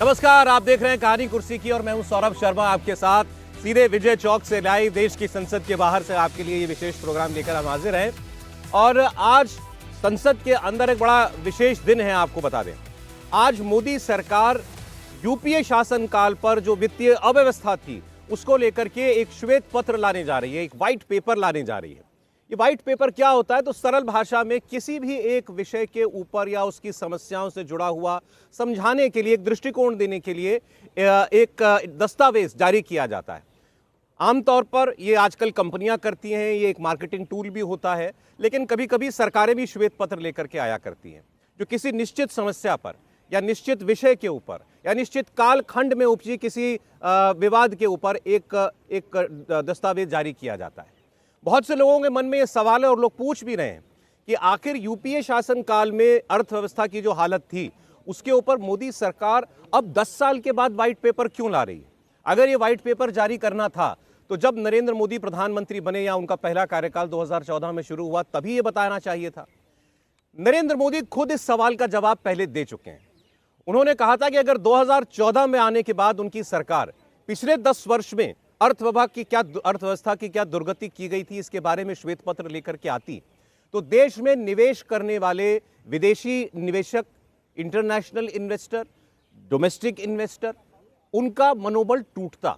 नमस्कार, आप देख रहे हैं कहानी कुर्सी की और मैं हूं सौरभ शर्मा आपके साथ सीधे विजय चौक से लाइव देश की संसद के बाहर से आपके लिए ये विशेष प्रोग्राम लेकर हम हाजिर हैं। और आज संसद के अंदर एक बड़ा विशेष दिन है, आपको बता दें। आज मोदी सरकार यूपीए शासनकाल पर जो वित्तीय अव्यवस्था थी उसको लेकर के एक श्वेत पत्र लाने जा रही है, एक व्हाइट पेपर लाने जा रही है। ये व्हाइट पेपर क्या होता है? तो सरल भाषा में किसी भी एक विषय के ऊपर या उसकी समस्याओं से जुड़ा हुआ समझाने के लिए, एक दृष्टिकोण देने के लिए एक दस्तावेज जारी किया जाता है। आमतौर पर ये आजकल कंपनियां करती हैं, ये एक मार्केटिंग टूल भी होता है, लेकिन कभी कभी सरकारें भी श्वेत पत्र लेकर के आया करती हैं जो किसी निश्चित समस्या पर या निश्चित विषय के ऊपर या निश्चित कालखंड में उपजी किसी विवाद के ऊपर एक दस्तावेज जारी किया जाता है। बहुत से लोगों के मन में ये सवाल है और लोग पूछ भी रहे हैं कि आखिर यूपीए शासनकाल में अर्थव्यवस्था की जो हालत थी उसके ऊपर मोदी सरकार अब 10 साल के बाद व्हाइट पेपर क्यों ला रही है? अगर ये व्हाइट पेपर जारी करना था तो जब नरेंद्र मोदी प्रधानमंत्री बने या उनका पहला कार्यकाल 2014 में शुरू हुआ तभी ये बताना चाहिए था। नरेंद्र मोदी खुद इस सवाल का जवाब पहले दे चुके हैं। उन्होंने कहा था कि अगर 2014 में आने के बाद उनकी सरकार पिछले 10 वर्ष में अर्थव्यवस्था की क्या दुर्गति की गई थी इसके बारे में श्वेत पत्र लेकर के आती तो देश में निवेश करने वाले विदेशी निवेशक, इंटरनेशनल इन्वेस्टर, डोमेस्टिक इन्वेस्टर, उनका मनोबल टूटता।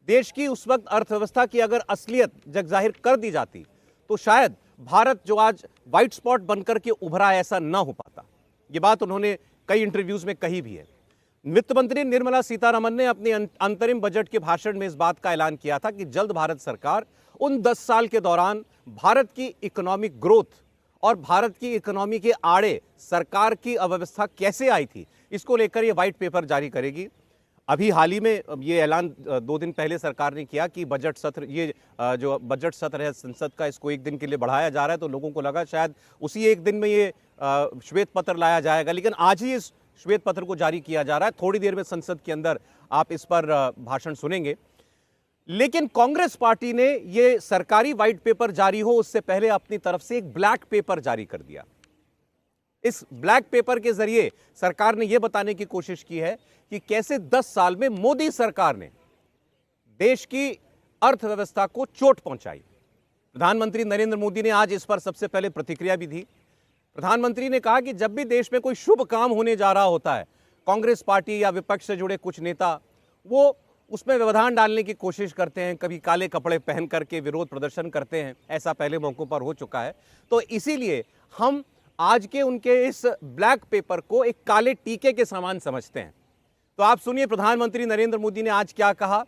देश की उस वक्त अर्थव्यवस्था की अगर असलियत जग जाहिर कर दी जाती तो शायद भारत जो आज व्हाइट स्पॉट बनकर के उभरा है ऐसा ना हो पाता। ये बात उन्होंने कई इंटरव्यूज में कही भी है। वित्त मंत्री निर्मला सीतारमण ने अपने अंतरिम बजट के भाषण में इस बात का ऐलान किया था कि जल्द भारत सरकार उन 10 साल के दौरान भारत की इकोनॉमिक ग्रोथ और भारत की इकोनॉमी के आड़े सरकार की अव्यवस्था कैसे आई थी इसको लेकर ये व्हाइट पेपर जारी करेगी। अभी हाल ही में ये ऐलान 2 दिन पहले सरकार ने किया कि बजट सत्र, ये जो बजट सत्र है संसद का, इसको 1 दिन के लिए बढ़ाया जा रहा है। तो लोगों को लगा शायद उसी 1 दिन में ये श्वेत पत्र लाया जाएगा, लेकिन आज ही इस श्वेत पत्र को जारी किया जा रहा है। थोड़ी देर में संसद के अंदर आप इस पर भाषण सुनेंगे। लेकिन कांग्रेस पार्टी ने ये सरकारी व्हाइट पेपर जारी हो उससे पहले अपनी तरफ से एक ब्लैक पेपर जारी कर दिया। इस ब्लैक पेपर के जरिए सरकार ने यह बताने की कोशिश की है कि कैसे 10 साल में मोदी सरकार ने देश की अर्थव्यवस्था को चोट पहुंचाई। प्रधानमंत्री नरेंद्र मोदी ने आज इस पर सबसे पहले प्रतिक्रिया भी दी। प्रधानमंत्री ने कहा कि जब भी देश में कोई शुभ काम होने जा रहा होता है, कांग्रेस पार्टी या विपक्ष से जुड़े कुछ नेता वो उसमें व्यवधान डालने की कोशिश करते हैं, कभी काले कपड़े पहन करके विरोध प्रदर्शन करते हैं। ऐसा पहले मौकों पर हो चुका है। तो इसीलिए हम आज के उनके इस ब्लैक पेपर को एक काले टीके के समान समझते हैं। तो आप सुनिए प्रधानमंत्री नरेंद्र मोदी ने आज क्या कहा।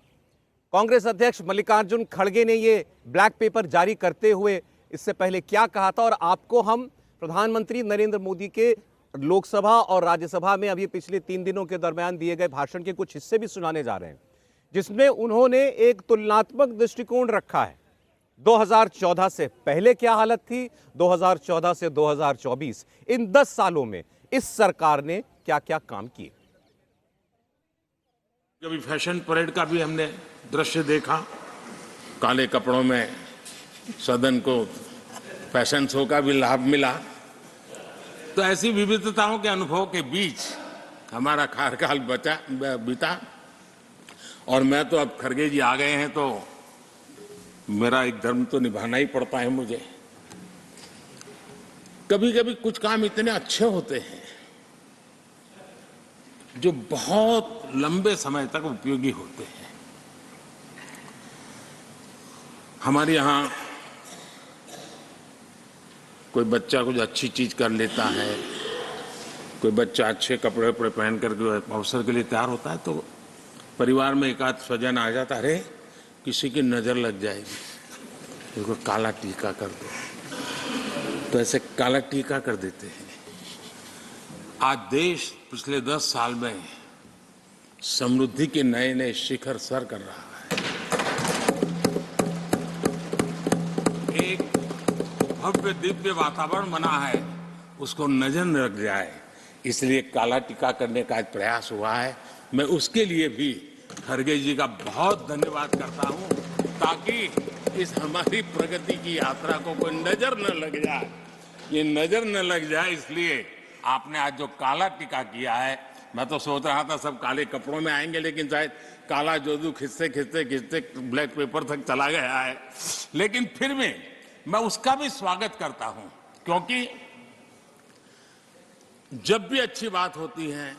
कांग्रेस अध्यक्ष मल्लिकार्जुन खड़गे ने ये ब्लैक पेपर जारी करते हुए इससे पहले क्या कहा था, और आपको हम प्रधानमंत्री नरेंद्र मोदी के लोकसभा और राज्यसभा में अभी पिछले 3 दिनों के दरमियान दिए गए भाषण के कुछ हिस्से भी सुनाने जा रहे हैं, जिसमें उन्होंने एक तुलनात्मक दृष्टिकोण रखा है। 2014 से पहले क्या हालत थी, 2014 से 2024, इन 10 सालों में इस सरकार ने क्या क्या काम किए। कभी फैशन परेड का भी हमने दृश्य देखा, काले कपड़ों में सदन को फैशन शो का भी लाभ मिला। तो ऐसी विविधताओं के अनुभव के बीच हमारा कार्यकाल बीता और मैं तो अब खड़गे जी आ गए हैं तो मेरा एक धर्म तो निभाना ही पड़ता है मुझे। कभी कभी कुछ काम इतने अच्छे होते हैं जो बहुत लंबे समय तक उपयोगी होते हैं। हमारे यहाँ कोई बच्चा कुछ अच्छी चीज कर लेता है, कोई बच्चा अच्छे कपड़े वपड़े पहन करके अवसर के लिए तैयार होता है तो परिवार में एक आध स्वजन आ जाता, अरे किसी की नजर लग जाएगी, इसको काला टीका कर दो। तो ऐसे काला टीका कर देते हैं। आज देश पिछले 10 साल में समृद्धि के नए नए शिखर सर कर रहा है। एक भव्य दिव्य वातावरण बना है, उसको नजर न लग जाए इसलिए काला टीका करने का आज प्रयास हुआ है। मैं उसके लिए भी खड़गे जी का बहुत धन्यवाद करता हूं, ताकि इस हमारी प्रगति की यात्रा को कोई नजर न लग जाए। ये नजर न लग जाए इसलिए आपने आज जो काला टीका किया है, मैं तो सोच रहा था सब काले कपड़ों में आएंगे, लेकिन शायद काला जादू खिंचते खिंचते खिंचते ब्लैक पेपर तक चला गया है। लेकिन फिर भी मैं उसका भी स्वागत करता हूं, क्योंकि जब भी अच्छी बात होती है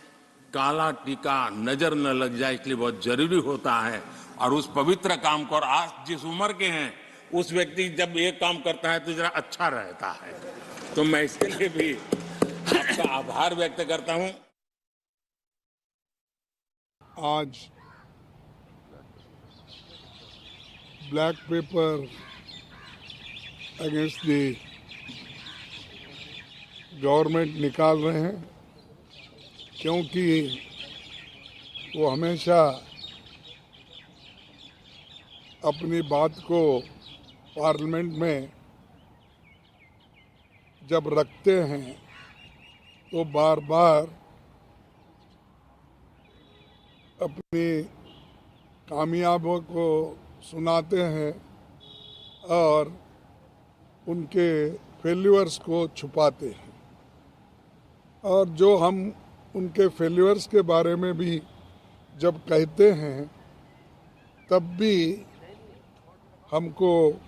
काला टीका नजर न लग जाए, इसलिए बहुत जरूरी होता है। और उस पवित्र काम को, और आज जिस उम्र के हैं उस व्यक्ति जब ये काम करता है तो जरा अच्छा रहता है। तो मैं इसके लिए भी आपका आभार व्यक्त करता हूं। आज black pepper against the government निकाल रहे हैं, क्योंकि वो हमेशा अपनी बात को पार्लियामेंट में जब रखते हैं तो बार बार अपनी कामयाबियों को सुनाते हैं और उनके फेल्यूर्स को छुपाते हैं। और जो हम उनके फेल्यूर्स के बारे में भी जब कहते हैं तब भी हमको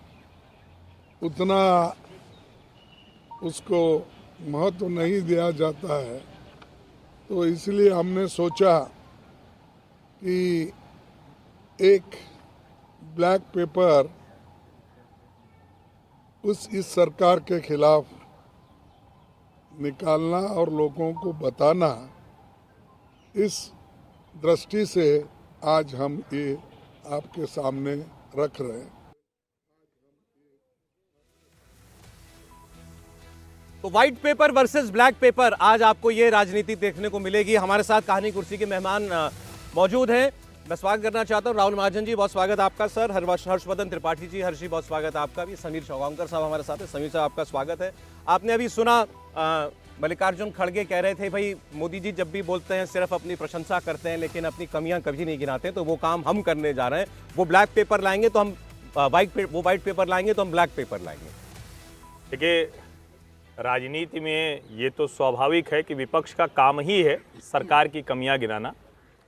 उतना उसको महत्व नहीं दिया जाता है। तो इसलिए हमने सोचा कि एक ब्लैक पेपर इस सरकार के खिलाफ निकालना और लोगों को बताना, इस दृष्टि से आज हम ये आपके सामने रख रहे हैं। तो white paper versus black pepper, आज आपको ये राजनीति देखने को मिलेगी। हमारे साथ कहानी कुर्सी के मेहमान मौजूद हैं। मैं स्वागत करना चाहता हूं राहुल महाजन जी, बहुत स्वागत आपका। सर हर्षवर्धन त्रिपाठी जी, हर्षी बहुत स्वागत आपका भी। समीर चौगांवकर साहब हमारे साथ है। समीर साहब आपका स्वागत है। आपने अभी सुना मल्लिकार्जुन खड़गे कह रहे थे भाई मोदी जी जब भी बोलते हैं सिर्फ अपनी प्रशंसा करते हैं लेकिन अपनी कमियां कभी नहीं गिनाते, तो वो काम हम करने जा रहे हैं। वो ब्लैक पेपर लाएंगे तो हम व्हाइट पेपर लाएंगे तो हम ब्लैक पेपर लाएंगे। देखिए, राजनीति में ये तो स्वाभाविक है कि विपक्ष का काम ही है सरकार की कमियां गिनाना।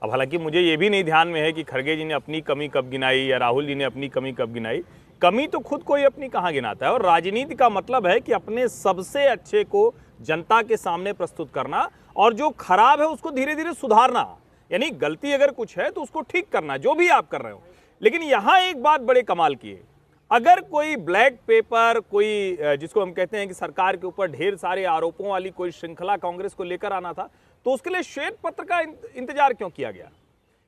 अब हालांकि मुझे ये भी नहीं ध्यान में है कि खड़गे जी ने अपनी कमी कब गिनाई या राहुल जी ने अपनी कमी कब गिनाई। कमी तो खुद कोई अपनी कहाँ गिनाता है। और राजनीति का मतलब है कि अपने सबसे अच्छे को जनता के सामने प्रस्तुत करना और जो खराब है उसको धीरे धीरे सुधारना, यानी गलती अगर कुछ है तो उसको ठीक करना, जो भी आप कर रहे हो। लेकिन यहाँ एक बात बड़े कमाल की है, अगर कोई ब्लैक पेपर, कोई जिसको हम कहते हैं कि सरकार के ऊपर ढेर सारे आरोपों वाली कोई श्रृंखला कांग्रेस को लेकर आना था, तो उसके लिए श्वेत पत्र का इंतजार क्यों किया गया?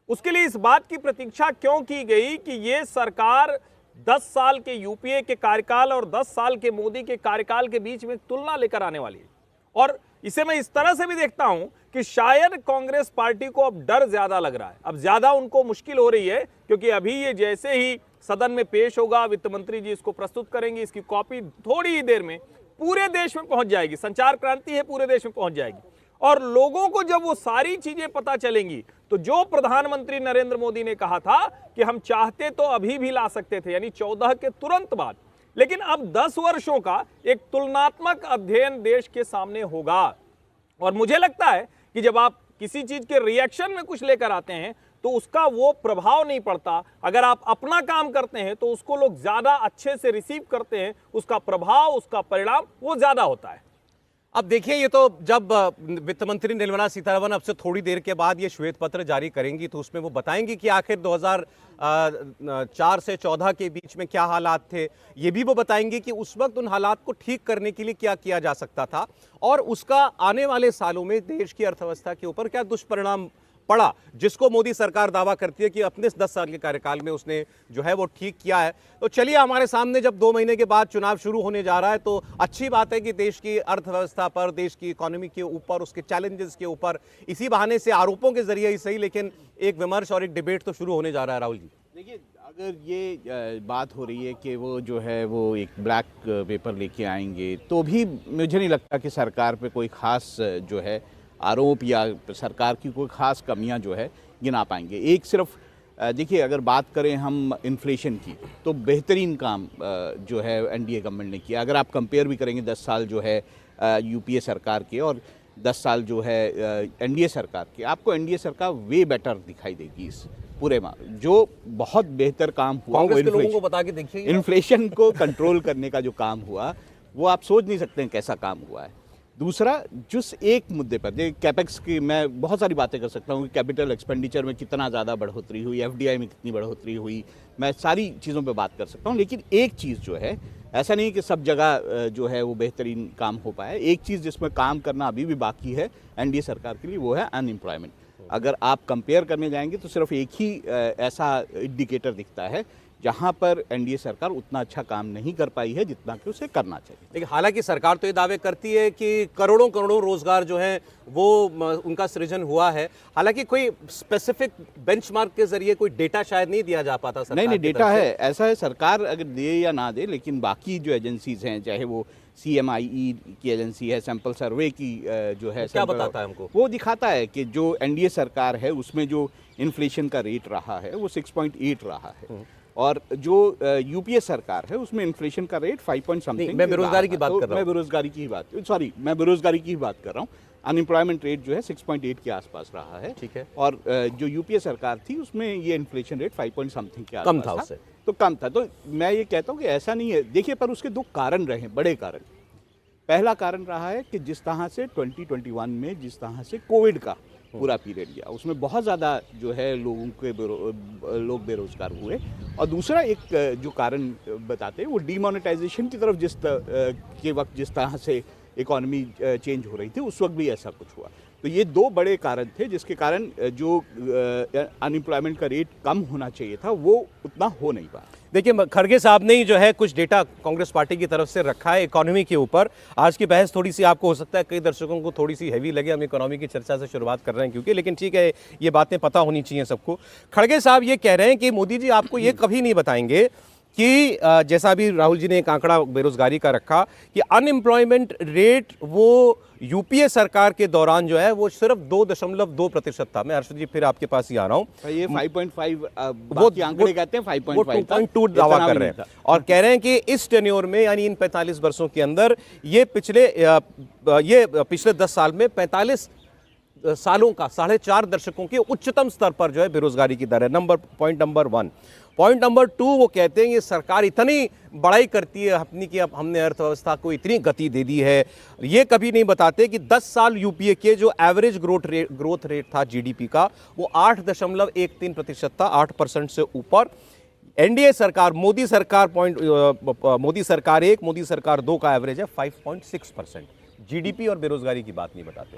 उसके लिए इस बात की प्रतीक्षा क्यों की गई कि ये सरकार 10 साल के यूपीए के कार्यकाल और 10 साल के मोदी के कार्यकाल के बीच में तुलना लेकर आने वाली है? और इसे मैं इस तरह से भी देखता हूं कि शायद कांग्रेस पार्टी को अब डर ज्यादा लग रहा है, अब ज्यादा उनको मुश्किल हो रही है, क्योंकि अभी ये जैसे ही सदन में पेश होगा, वित्त मंत्री जी इसको प्रस्तुत करेंगे, इसकी कॉपी थोड़ी ही देर में पूरे देश में पहुंच जाएगी। संचार क्रांति है, पूरे देश में पहुंच जाएगी। और लोगों को जब वो सारी चीजें पता चलेंगी तो जो प्रधानमंत्री नरेंद्र मोदी ने कहा था कि हम चाहते तो अभी भी ला सकते थे, यानी 14 के तुरंत बाद, लेकिन अब 10 वर्षों का एक तुलनात्मक अध्ययन देश के सामने होगा। और मुझे लगता है कि जब आप किसी चीज के रिएक्शन में कुछ लेकर आते हैं तो उसका वो प्रभाव नहीं पड़ता। अगर आप अपना काम करते हैं तो उसको लोग ज्यादा अच्छे से रिसीव करते हैं, उसका प्रभाव, उसका परिणाम वो ज्यादा होता है। अब देखिए, ये तो जब वित्त मंत्री निर्मला सीतारमण अब से थोड़ी देर के बाद ये श्वेत पत्र जारी करेंगी तो उसमें वो बताएंगी कि आखिर 2004 से 14 के बीच में क्या हालात थे। ये भी वो बताएंगे कि उस वक्त उन हालात को ठीक करने के लिए क्या किया जा सकता था और उसका आने वाले सालों में देश की अर्थव्यवस्था के ऊपर क्या दुष्परिणाम पड़ा, जिसको मोदी सरकार दावा करती है कि अपने 10 साल के कार्यकाल में उसने जो है वो ठीक किया है। तो चलिए, हमारे सामने जब 2 महीने के बाद चुनाव शुरू होने जा रहा है तो अच्छी बात है कि देश की अर्थव्यवस्था पर, देश की इकोनॉमी के ऊपर, उसके चैलेंजेस के ऊपर इसी बहाने से आरोपों के जरिए ही सही लेकिन एक विमर्श और एक डिबेट तो शुरू होने जा रहा है। राहुल जी, देखिए, अगर ये बात हो रही है कि वो जो है वो एक ब्लैक पेपर लेके आएंगे तो भी मुझे नहीं लगता कि सरकार पे कोई खास जो है आरोप या सरकार की कोई खास कमियां जो है गिना पाएंगे। एक सिर्फ देखिए, अगर बात करें हम इन्फ्लेशन की तो बेहतरीन काम जो है एनडीए गवर्नमेंट ने किया। अगर आप कंपेयर भी करेंगे 10 साल जो है यूपीए सरकार के और 10 साल जो है एनडीए सरकार की, आपको एनडीए सरकार वे बेटर दिखाई देगी इस पूरे जो बहुत बेहतर काम हुआ कांग्रेस के वो लोगों को बता के देखिए इन्फ्लेशन को कंट्रोल करने का जो काम हुआ वो आप सोच नहीं सकते हैं कैसा काम हुआ है। दूसरा, जिस एक मुद्दे पर कैपेक्स की मैं बहुत सारी बातें कर सकता हूँ कि कैपिटल एक्सपेंडिचर में कितना ज़्यादा बढ़ोतरी हुई, एफडीआई में कितनी बढ़ोतरी हुई, मैं सारी चीज़ों पे बात कर सकता हूँ। लेकिन एक चीज़ जो है, ऐसा नहीं कि सब जगह जो है वो बेहतरीन काम हो पाया, एक चीज़ जिसमें काम करना अभी भी बाकी है एनडीए सरकार के लिए, वो है अनएम्प्लॉयमेंट। अगर आप कंपेयर करने जाएंगे तो सिर्फ एक ही ऐसा इंडिकेटर दिखता है जहां पर एनडीए सरकार उतना अच्छा काम नहीं कर पाई है जितना कि उसे करना चाहिए। लेकिन हालांकि सरकार तो ये दावे करती है कि करोड़ों करोड़ों रोजगार जो है वो उनका सृजन हुआ है। हालांकि कोई स्पेसिफिक बेंचमार्क के जरिए कोई डेटा शायद नहीं दिया जा पाता सरकार नहीं की डेटा तरफ से। है, ऐसा है, सरकार अगर दे या ना दे, लेकिन बाकी जो एजेंसीज हैं, चाहे वो CMIE की एजेंसी है, सैंपल सर्वे की जो है, क्या बताता है हमको? वो दिखाता है कि जो एनडीए सरकार है उसमें जो इन्फ्लेशन का रेट रहा है वो 6.8 रहा है, और जो यूपीए सरकार है उसमें इन्फ्लेशन का रेट 5 पॉइंट समथिंग। मैं बेरोजगारी की बात कर रहा हूँ। मैं बेरोजगारी की ही बात कर रहा हूँ। अनएम्प्लॉयमेंट रेट जो है 6.8 के आसपास रहा है, ठीक है। और जो यूपीए सरकार थी उसमें ये इन्फ्लेशन रेट 5 पॉइंट समथिंग के आसपास कम था उससे। तो कम था। तो मैं ये कहता हूँ कि ऐसा नहीं है, देखिए, पर उसके दो कारण रहे, बड़े कारण। पहला कारण रहा है कि जिस तरह से 2021 में जिस तरह से कोविड का पूरा पीरियड गया, उसमें बहुत ज़्यादा जो है लोग बेरोजगार हुए। और दूसरा एक जो कारण बताते हैं वो डीमोनेटाइजेशन की तरफ के वक्त जिस तरह से इकॉनमी चेंज हो रही थी, उस वक्त भी ऐसा कुछ हुआ। तो ये दो बड़े कारण थे जिसके कारण जो अनएम्प्लॉयमेंट का रेट कम होना चाहिए था वो उतना हो नहीं पाया। देखिए, खड़गे साहब ने ही जो है कुछ डेटा कांग्रेस पार्टी की तरफ से रखा है इकोनॉमी के ऊपर। आज की बहस थोड़ी सी आपको हो सकता है कई दर्शकों को थोड़ी सी हैवी लगे, हम इकोनॉमी की चर्चा से शुरुआत कर रहे हैं क्योंकि, लेकिन ठीक है, ये बातें पता होनी चाहिए सबको। खड़गे साहब ये कह रहे हैं कि मोदी जी आपको ये कभी नहीं बताएंगे कि जैसा अभी राहुल जी ने एक आंकड़ा बेरोजगारी का रखा कि अनएम्प्लॉयमेंट रेट वो यूपीए सरकार के दौरान जो है वो सिर्फ 2.2% था। मैं हर्षद जी फिर आपके पास ही आ रहा हूं। ये 5.5 वो आंकड़े कहते हैं, 5.5 वो 2.2 दावा कर रहे हैं और कह रहे हैं कि इस टेन्योर में, यानी इन 45 वर्षों के अंदर, ये पिछले 10 साल में 45 सालों का 4.5 दशकों के उच्चतम स्तर पर जो है बेरोजगारी की दर है। Point number 1। पॉइंट नंबर 2, वो कहते हैं ये सरकार इतनी बड़ाई करती है अपनी कि अब हमने अर्थव्यवस्था को इतनी गति दे दी है। ये कभी नहीं बताते कि 10 साल यूपीए के जो एवरेज ग्रोथ रेट था जीडीपी का वो 8.13% था, 8% से ऊपर। एनडीए सरकार, मोदी सरकार 1, मोदी सरकार 2 का एवरेज है 5.6%। जीडीपी और बेरोजगारी की बात नहीं बताते।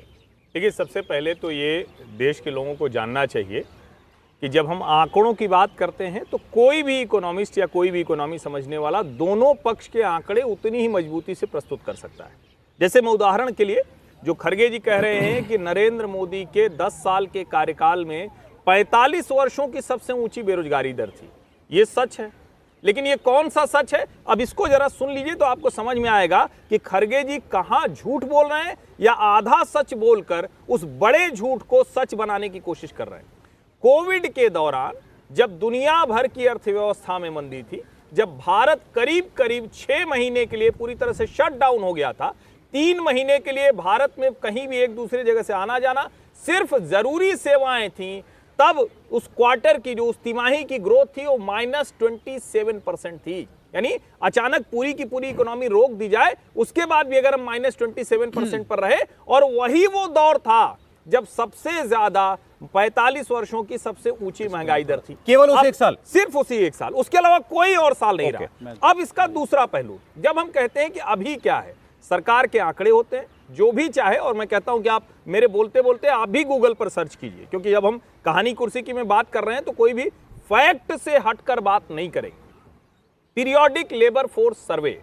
देखिए, सबसे पहले तो ये देश के लोगों को जानना चाहिए कि जब हम आंकड़ों की बात करते हैं तो कोई भी इकोनॉमिस्ट या कोई भी इकोनॉमी समझने वाला दोनों पक्ष के आंकड़े उतनी ही मजबूती से प्रस्तुत कर सकता है। जैसे मैं उदाहरण के लिए, जो खड़गे जी कह रहे हैं कि नरेंद्र मोदी के 10 साल के कार्यकाल में 45 वर्षों की सबसे ऊंची बेरोजगारी दर थी, ये सच है। लेकिन ये कौन सा सच है, अब इसको जरा सुन लीजिए तो आपको समझ में आएगा कि खड़गे जी कहां झूठ बोल रहे हैं या आधा सच बोलकर उस बड़े झूठ को सच बनाने की कोशिश कर रहे हैं। कोविड के दौरान जब दुनिया भर की अर्थव्यवस्था में मंदी थी, जब भारत करीब करीब 6 महीने के लिए पूरी तरह से शट डाउन हो गया था, 3 महीने के लिए भारत में कहीं भी एक दूसरे जगह से आना जाना सिर्फ जरूरी सेवाएं थी, तब उस क्वार्टर की, जो उस तिमाही की ग्रोथ थी वो -27% थी। यानी अचानक पूरी की पूरी इकोनॉमी रोक दी जाए, उसके बाद भी अगर हम -27% पर रहे, और वही वो दौर था जब सबसे ज्यादा 45 वर्षों की सबसे ऊंची महंगाई दर थी। केवल उस एक साल, सिर्फ उसी एक साल, उसके अलावा कोई और साल नहीं रहा। अब इसका दूसरा पहलू, जब हम कहते हैं कि अभी क्या है, सरकार के आंकड़े होते हैं, जो भी चाहे, और मैं कहता हूं कि आप मेरे बोलते बोलते आप भी गूगल पर सर्च कीजिए, क्योंकि जब हम कहानी कुर्सी की में बात कर रहे हैं तो कोई भी फैक्ट से हटकर बात नहीं करेंगे। पीरियोडिक लेबर फोर्स सर्वे,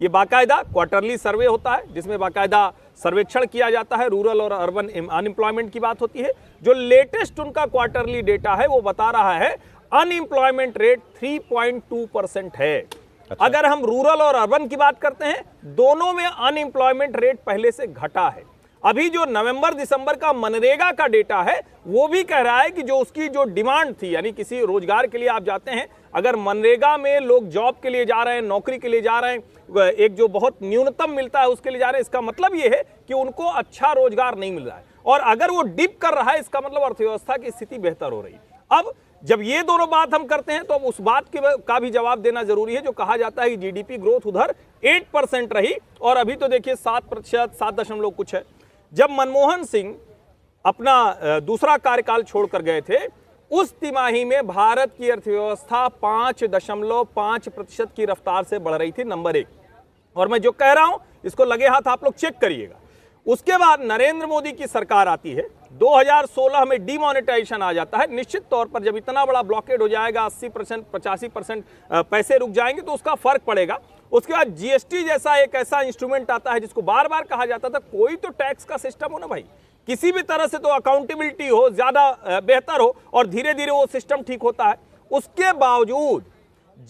ये बाकायदा क्वार्टरली सर्वे होता है जिसमें बाकायदा सर्वेक्षण किया जाता है, रूरल और अर्बन अनएम्प्लॉयमेंट की बात होती है। जो लेटेस्ट उनका क्वार्टरली डेटा है वो बता रहा है अनएम्प्लॉयमेंट रेट 3.2% है। अच्छा। अगर हम रूरल और अर्बन की बात करते हैं, दोनों में अनएम्प्लॉयमेंट रेट पहले से घटा है। अभी जो नवंबर दिसंबर का मनरेगा का डेटा है वो भी कह रहा है कि जो उसकी जो डिमांड थी, यानी किसी रोजगार के लिए आप जाते हैं, अगर मनरेगा में लोग जॉब के लिए जा रहे हैं, नौकरी के लिए जा रहे हैं, एक जो बहुत न्यूनतम मिलता है उसके लिए जा रहे हैं, इसका मतलब ये है कि उनको अच्छा रोजगार नहीं मिल रहा है। और अगर वो डिप कर रहा है, इसका मतलब अर्थव्यवस्था की स्थिति बेहतर हो रही है। अब जब ये दोनों बात हम करते हैं तो अब उस बात का भी जवाब देना जरूरी है जो कहा जाता है कि जीडीपी ग्रोथ उधर 8% रही और अभी तो देखिए 7%, 7 कुछ है। जब मनमोहन सिंह अपना दूसरा कार्यकाल छोड़कर गए थे, उस तिमाही में भारत की अर्थव्यवस्था 5.5% की रफ्तार से बढ़ रही थी, नंबर 1। और मैं जो कह रहा हूं इसको लगे हाथ आप लोग चेक करिएगा। उसके बाद नरेंद्र मोदी की सरकार आती है, 2016 में डिमोनेटाइजेशन आ जाता है। निश्चित तौर पर जब इतना बड़ा ब्लॉकेड हो जाएगा, 80%, 85% पैसे रुक जाएंगे तो उसका फर्क पड़ेगा। उसके बाद जीएसटी जैसा एक ऐसा इंस्ट्रूमेंट आता है जिसको बार बार कहा जाता था कोई तो टैक्स का सिस्टम हो ना भाई, किसी भी तरह से तो अकाउंटेबिलिटी हो, ज्यादा बेहतर हो, और धीरे धीरे वो सिस्टम ठीक होता है। उसके बावजूद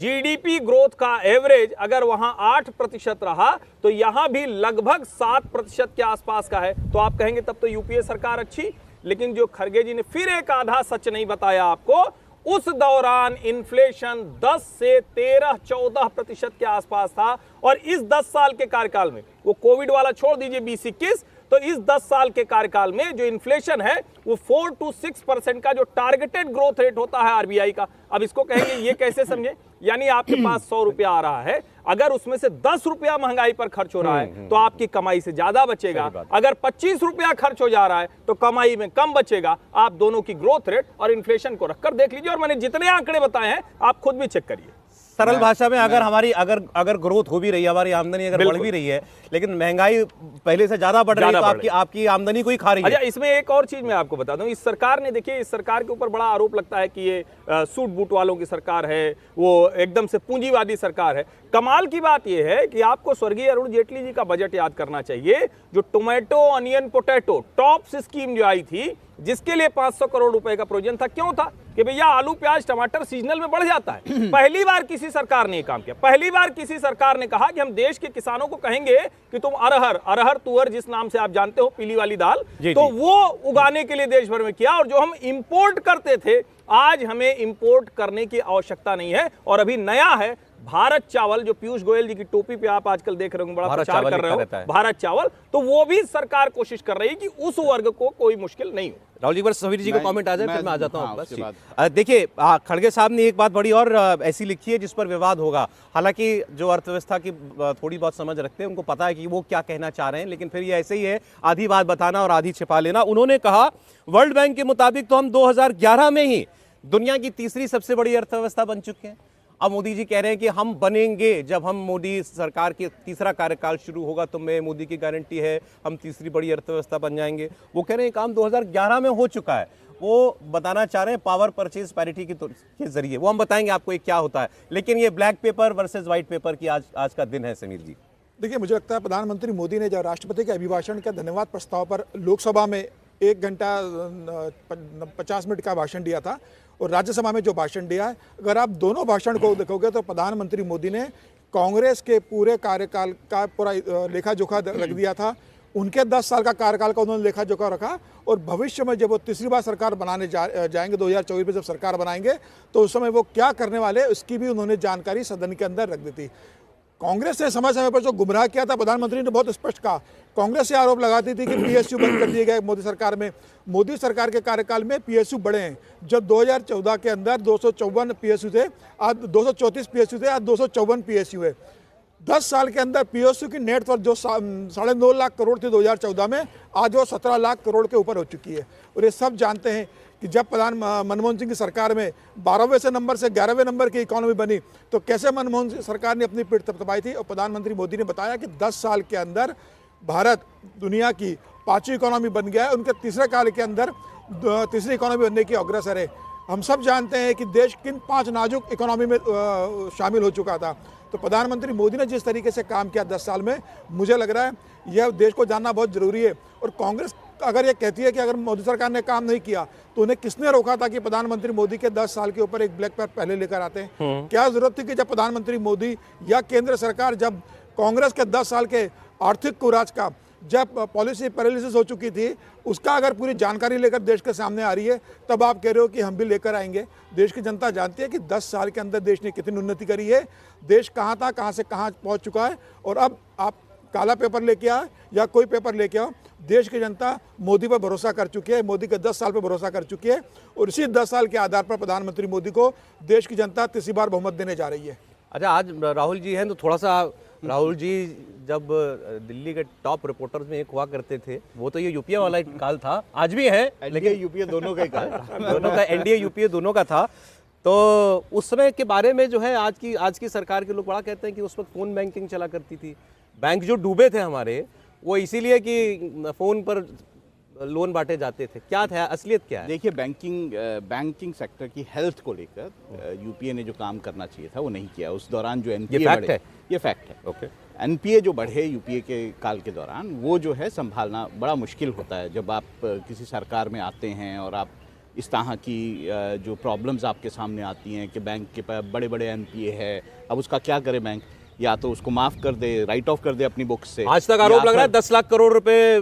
जीडीपी ग्रोथ का एवरेज अगर वहां 8% रहा तो यहां भी लगभग 7% के आसपास का है। तो आप कहेंगे तब तो यूपीए सरकार अच्छी, लेकिन जो खरगे जी ने फिर एक आधा सच नहीं बताया आपको, उस दौरान इन्फ्लेशन 10 से 13-14% के आसपास था। और इस 10 साल के कार्यकाल में, वो कोविड वाला छोड़ दीजिए 20-21, तो इस 10 साल के कार्यकाल में जो इन्फ्लेशन है वो 4 to 6% का जो टारगेटेड ग्रोथ रेट होता है आरबीआई का। अब इसको कहेंगे ये कैसे समझे, यानी आपके पास 100 रुपया आ रहा है, अगर उसमें से 10 रुपया महंगाई पर खर्च हो रहा है तो आपकी कमाई से ज्यादा बचेगा। अगर 25 रुपया खर्च हो जा रहा है तो कमाई में कम बचेगा। आप दोनों की ग्रोथ रेट और इन्फ्लेशन को रखकर देख लीजिए, और मैंने जितने आंकड़े बताए हैं आप खुद भी चेक करिए। सरल भाषा में अगर हमारी अगर ग्रोथ हो भी रही है, हमारी आमदनी अगर बढ़ भी रही है, लेकिन महंगाई पहले से ज्यादा बढ़ रही है, तो आपकी आमदनी को ही खा रही है। अच्छा, इसमें एक और चीज मैं आपको बता दूं, इस सरकार ने, देखिए इस सरकार के ऊपर बड़ा आरोप लगता है कि ये सूट बूट वालों की सरकार है, वो एकदम से पूंजीवादी सरकार है। कमाल की बात यह है कि आपको स्वर्गीय अरुण जेटली जी का बजट याद करना चाहिए, जो tomato onion potato tops scheme जो आई थी, जिसके लिए 500 करोड़ रुपए का प्रोविजन था। क्यों था? कि भैया आलू प्याज टमाटर सीजनल में बढ़ जाता है। पहली बार किसी सरकार ने काम किया, पहली बार किसी सरकार ने कहा कि हम देश के किसानों को कहेंगे कि तुम अरहर तुअर जिस नाम से आप जानते हो, पीली वाली दाल, तो वो उगाने के लिए देश भर में किया। और जो हम इंपोर्ट करते थे, आज हमें इंपोर्ट करने की आवश्यकता नहीं है। और अभी नया है भारत चावल, जो पीयूष गोयल जी की टोपी पे आप आजकल देख रहे हो, बड़ा प्रचार कर रहे हो, भारत चावल, तो वो भी सरकार कोशिश कर रही है कि उस वर्ग को कोई मुश्किल नहीं हो। राहुल जी, सवीर जी का कमेंट आ जाए फिर मैं आ जाता हूँ। देखिए, खड़गे साहब ने एक बात बड़ी और ऐसी लिखी है जिस पर विवाद होगा। हालांकि जो अर्थव्यवस्था की थोड़ी बहुत समझ रखते हैं उनको पता है कि वो क्या कहना चाह रहे हैं, लेकिन फिर ये ऐसे ही है, आधी बात बताना और आधी छिपा लेना। उन्होंने कहा वर्ल्ड बैंक के मुताबिक तो हम 2011 में ही दुनिया की तीसरी सबसे बड़ी अर्थव्यवस्था बन चुके हैं। अब मोदी जी कह रहे हैं कि हम बनेंगे, जब हम मोदी सरकार की तीसरा कार्यकाल शुरू होगा तो मैं मोदी की गारंटी है हम तीसरी बड़ी अर्थव्यवस्था बन जाएंगे। वो कह रहे हैं काम 2011 में हो चुका है। वो बताना चाह रहे हैं पावर परचेज पैरिटी के जरिए, वो हम बताएंगे आपको ये क्या होता है। लेकिन ये black pepper versus white paper की आज का दिन है। समीर जी, देखिए, मुझे लगता है प्रधानमंत्री मोदी ने जब राष्ट्रपति के अभिभाषण के धन्यवाद प्रस्ताव पर लोकसभा में 1 घंटा 50 मिनट का भाषण दिया था, और राज्यसभा में जो भाषण दिया है, अगर आप दोनों भाषण को देखोगे तो प्रधानमंत्री मोदी ने कांग्रेस के पूरे कार्यकाल का पूरा लेखा जोखा रख दिया था। उनके 10 साल का कार्यकाल का उन्होंने लेखा जोखा रखा, और भविष्य में जब वो तीसरी बार सरकार बनाने जाएंगे 2024 में जब सरकार बनाएंगे तो उस समय वो क्या करने वाले उसकी भी उन्होंने जानकारी सदन के अंदर रख दी थी। कांग्रेस ने समय समय पर जो गुमराह किया था, प्रधानमंत्री ने बहुत स्पष्ट कहा। कांग्रेस से आरोप लगाती थी कि पीएसयू बंद कर दिए गए मोदी सरकार में। मोदी सरकार के कार्यकाल में पीएसयू बढ़े हैं। जब 2014 के अंदर 254 पीएसयू थे, आज 234 पीएसयू थे, आज 254 पीएसयू है। 10 साल के अंदर पीएसयू की नेट वर्थ जो 9.5 लाख करोड़ थी 2014 में, आज वो 17 लाख करोड़ के ऊपर हो चुकी है। और ये सब जानते हैं कि जब मनमोहन सिंह की सरकार में 12वें नंबर से 11वें नंबर की इकोनॉमी बनी तो कैसे मनमोहन सिंह सरकार ने अपनी पीठ थपथपाई थी। और प्रधानमंत्री मोदी ने बताया कि 10 साल के अंदर भारत दुनिया की 5वीं इकोनॉमी बन गया है। उनके तीसरे काल के अंदर तीसरी इकोनॉमी बनने की अग्रसर है। हम सब जानते हैं कि देश किन 5 नाजुक इकोनॉमी में शामिल हो चुका था। तो प्रधानमंत्री मोदी ने जिस तरीके से काम किया 10 साल में, मुझे लग रहा है यह देश को जानना बहुत ज़रूरी है। और कांग्रेस अगर ये कहती है कि अगर मोदी सरकार ने काम नहीं किया तो उन्हें किसने रोका था कि प्रधानमंत्री मोदी के 10 साल के ऊपर एक ब्लैक पेपर पहले लेकर आते हैं? क्या जरूरत थी कि जब प्रधानमंत्री मोदी या केंद्र सरकार जब कांग्रेस के 10 साल के आर्थिक कुराज का जब पॉलिसी पैरालिसिस हो चुकी थी, उसका अगर पूरी जानकारी लेकर देश के सामने आ रही है, तब आप कह रहे हो कि हम भी लेकर आएंगे। देश की जनता जानती है कि 10 साल के अंदर देश ने कितनी उन्नति करी है, देश कहाँ था, कहाँ से कहाँ पहुँच चुका है। और अब आप काला पेपर लेके आए या कोई पेपर लेके आओ, देश की जनता मोदी पर भरोसा कर चुकी है, मोदी के 10 साल पर भरोसा कर चुकी है। और इसी 10 साल के आधार पर प्रधानमंत्री मोदी को देश की जनता तीसरी बार बहुमत देने जा रही है। अच्छा, आज राहुल जी हैं तो थोड़ा सा, राहुल जी जब दिल्ली के टॉप रिपोर्टर्स में एक हुआ करते थे, वो तो ये यूपीए वाला काल था, आज भी है, लेकिन यूपीए दोनों का ही काल दोनों का, एनडीए यूपीए दोनों का था। तो उस समय के बारे में जो है आज की सरकार के लोग बड़ा कहते हैं कि उस वक्त फ़ोन बैंकिंग चला करती थी, बैंक जो डूबे थे हमारे वो इसीलिए कि फ़ोन पर लोन बांटे जाते थे। क्या था, असलियत क्या है? देखिए, बैंकिंग सेक्टर की हेल्थ को लेकर यूपीए ने जो काम करना चाहिए था वो नहीं किया। उस दौरान जो एनपीए फैक्ट है? ये फैक्ट है। ओके। एनपीए जो बढ़े यूपीए के काल के दौरान, वो जो है संभालना बड़ा मुश्किल होता है जब आप किसी सरकार में आते हैं और आप इस तरह की जो प्रॉब्लम्स आपके सामने आती हैं कि बैंक के पास बड़े बड़े एनपीए है, अब उसका क्या करे बैंक, या तो उसको माफ कर दे, राइट ऑफ कर दे अपनी बुक से। आज तक आरोप लग रहा है 10 लाख करोड़ रुपए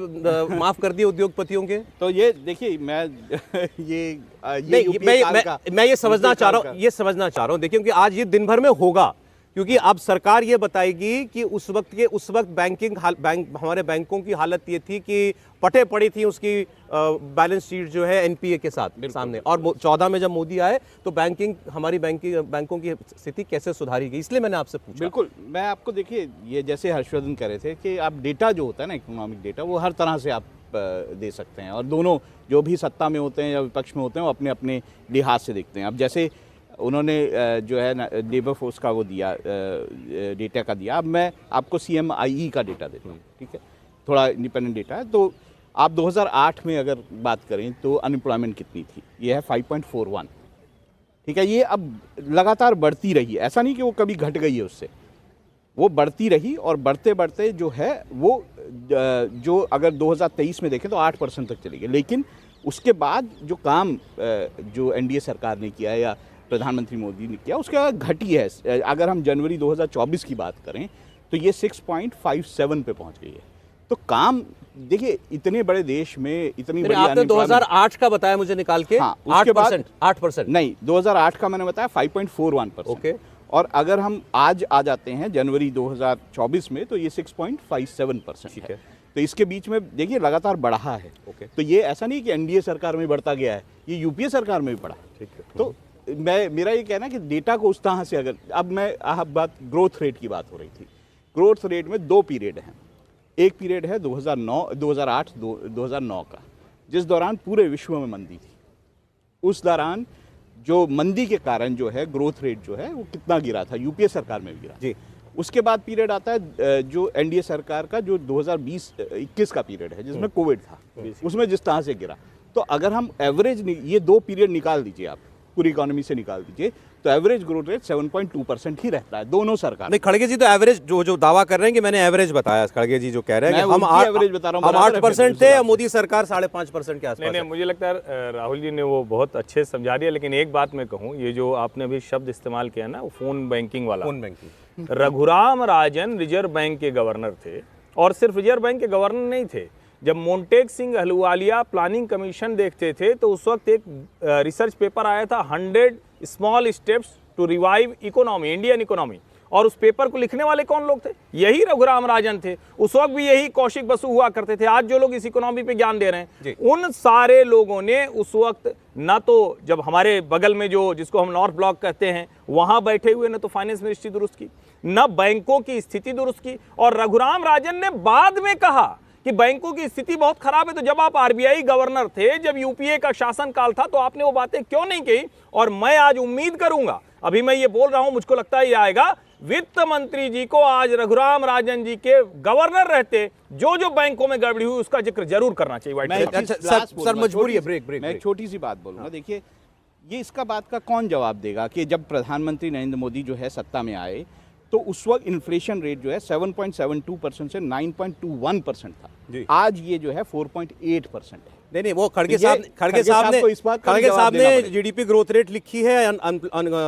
माफ कर दिए उद्योगपतियों के। तो ये देखिए, मैं ये समझना चाह रहा हूँ, देखिए, क्योंकि आज ये दिन भर में होगा, क्योंकि अब सरकार ये बताएगी कि उस वक्त हमारे बैंकों की हालत ये थी कि पटे पड़ी थी उसकी बैलेंस शीट जो है एनपीए के साथ सामने, और 14 में जब मोदी आए तो हमारी बैंकों की स्थिति कैसे सुधारी गई, इसलिए मैंने आपसे पूछा। बिल्कुल, मैं आपको, देखिए, ये जैसे हर्षवर्धन कह रहे थे कि आप डेटा जो होता है ना, इकोनॉमिक डेटा, वो हर तरह से आप दे सकते हैं, और दोनों जो भी सत्ता में होते हैं या विपक्ष में होते हैं वो अपने अपने लिहाज से देखते हैं। अब जैसे उन्होंने जो है ना लेबर फोर्स का वो दिया, डेटा का दिया, अब मैं आपको CMIE का डेटा देता हूँ, ठीक है, थोड़ा इंडिपेंडेंट डेटा है। तो आप 2008 में अगर बात करें तो अनएम्प्लॉयमेंट कितनी थी, ये है 5.41, ठीक है। ये अब लगातार बढ़ती रही, ऐसा नहीं कि वो कभी घट गई है, उससे वो बढ़ती रही, और बढ़ते बढ़ते जो है वो जो अगर 2023 में देखें तो 8% तक चली गई। लेकिन उसके बाद जो काम जो एनडीए सरकार ने किया या प्रधानमंत्री मोदी ने किया, उसके बाद घटी है। अगर हम जनवरी 2024 की बात करें तो ये 6.57 पे पहुंच गई है। तो काम, देखिए, इतने बड़े देश में इतनी बड़ी, आपने 2008 का बताया मुझे निकाल के। हाँ, उसके बाद 8% नहीं, 2008 का मैंने बताया 5.41%। ओके। और अगर हम आज आ जाते हैं जनवरी 2024 में तो ये 6.57% है। तो इसके बीच में देखिए लगातार बढ़ा है। ओके। तो ये ऐसा नहीं कि एनडीए सरकार में बढ़ता गया है, ये यूपीए सरकार में भी बढ़ा। ठीक है। तो मेरा ये कहना है कि डेटा को उस तरह से, अगर अब बात ग्रोथ रेट की बात हो रही थी, ग्रोथ रेट में 2 पीरियड हैं। एक पीरियड है 2009 का, जिस दौरान पूरे विश्व में मंदी थी। उस दौरान जो मंदी के कारण जो है ग्रोथ रेट जो है वो कितना गिरा था, यूपीए सरकार में भी गिरा जी। उसके बाद पीरियड आता है जो एनडीए सरकार का, जो 2020-21 का पीरियड है, जिसमें कोविड था, उसमें जिस तरह से गिरा। तो अगर हम एवरेज, ये 2 पीरियड निकाल दीजिए, आप पूरी इकोनॉमी से निकाल दीजिए, तो एवरेज ग्रोथ रेट 7.2% ही रहता है दोनों सरकार। नहीं, खड़गे जी तो एवरेज जो दावा कर रहे हैं कि मैंने एवरेज बताया, खड़गे जी जो कह रहे हैं कि हम एवरेज बता रहा हूं, हम 8% थे, मोदी सरकार 5.5% के आसपास। नहीं, मुझे लगता है राहुल जी ने वो बहुत अच्छे से समझा दिया। लेकिन एक बात मैं कहूँ, ये जो आपने अभी शब्द इस्तेमाल किया ना, वो फोन बैंकिंग वाला, phone banking, Raghuram Rajan reserve bank के गवर्नर थे, और सिर्फ रिजर्व बैंक के गवर्नर नहीं थे। जब मोन्टेग सिंह अहलुवालिया प्लानिंग कमीशन देखते थे तो उस वक्त एक रिसर्च पेपर आया था, 100 small steps to revive economy, Indian economy, और उस पेपर को लिखने वाले कौन लोग थे? यही रघुराम राजन थे। उस वक्त भी यही कौशिक बसु हुआ करते थे। आज जो लोग इस इकोनॉमी पे ज्ञान दे रहे हैं, उन सारे लोगों ने उस वक्त ना तो जब हमारे बगल में जो जिसको हम नॉर्थ ब्लॉक कहते हैं वहां बैठे हुए, न तो फाइनेंस मिनिस्ट्री दुरुस्त की, न बैंकों की स्थिति दुरुस्त की। और रघुराम राजन ने बाद में कहा कि बैंकों की स्थिति बहुत खराब है। तो जब आप आरबीआई गवर्नर थे, जब यूपीए का शासनकाल था, तो आपने वो बातें क्यों नहीं कही? और मैं आज उम्मीद करूंगा, अभी मैं ये बोल रहा हूं, मुझको लगता है ये आएगा, वित्त मंत्री जी को आज रघुराम राजन जी के गवर्नर रहते जो जो बैंकों में गड़बड़ी हुई उसका जिक्र जरूर करना चाहिए। सर मजबूरी है, ब्रेक मैं एक छोटी सी बात बोलूंगा। देखिए, ये इसका बात का कौन जवाब देगा कि जब प्रधानमंत्री नरेंद्र मोदी जो है सत्ता में आए तो उस वक्त इन्फ्लेशन रेट जो है 7.72% से 9.21% था। आज ये जो है 4.8% है। नहीं वो खड़गे ये साहब खड़गे साहब ने को इस बात का खड़गे जवाब साहब देना ने पड़ेगा। जीडीपी ग्रोथ रेट लिखी है,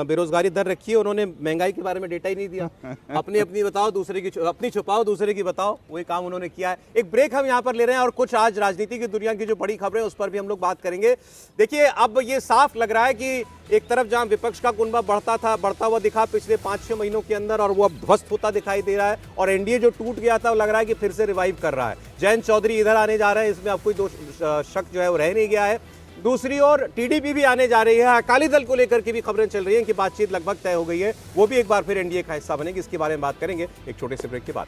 बेरोजगारी दर रखी है, उन्होंने महंगाई के बारे में डेटा ही नहीं दिया। अपनी अपनी बताओ, दूसरे की अपनी छुपाओ, दूसरे की बताओ, वही काम उन्होंने किया है। एक ब्रेक हम यहाँ पर ले रहे हैं और कुछ आज राजनीति की दुनिया की जो बड़ी खबरें उस पर भी हम लोग बात करेंगे। देखिए अब ये साफ लग रहा है कि एक तरफ जहां विपक्ष का कुनबा बढ़ता हुआ दिखा पिछले 5-6 महीनों के अंदर, और वो अब ध्वस्त होता दिखाई दे रहा है, और एनडीए जो टूट गया था वो लग रहा है कि फिर से रिवाइव कर रहा है। जयंत चौधरी इधर आने जा रहे हैं, इसमें अब कोई शक जो है वो रह नहीं गया है। दूसरी ओर टीडीपी भी आने जा रही है, अकाली दल को लेकर के भी खबरें चल रही हैं कि बातचीत लगभग तय हो गई है, वो भी एक बार फिर एनडीए का हिस्सा बनेगी। इसके बारे में बात करेंगे एक छोटे से ब्रेक के बाद।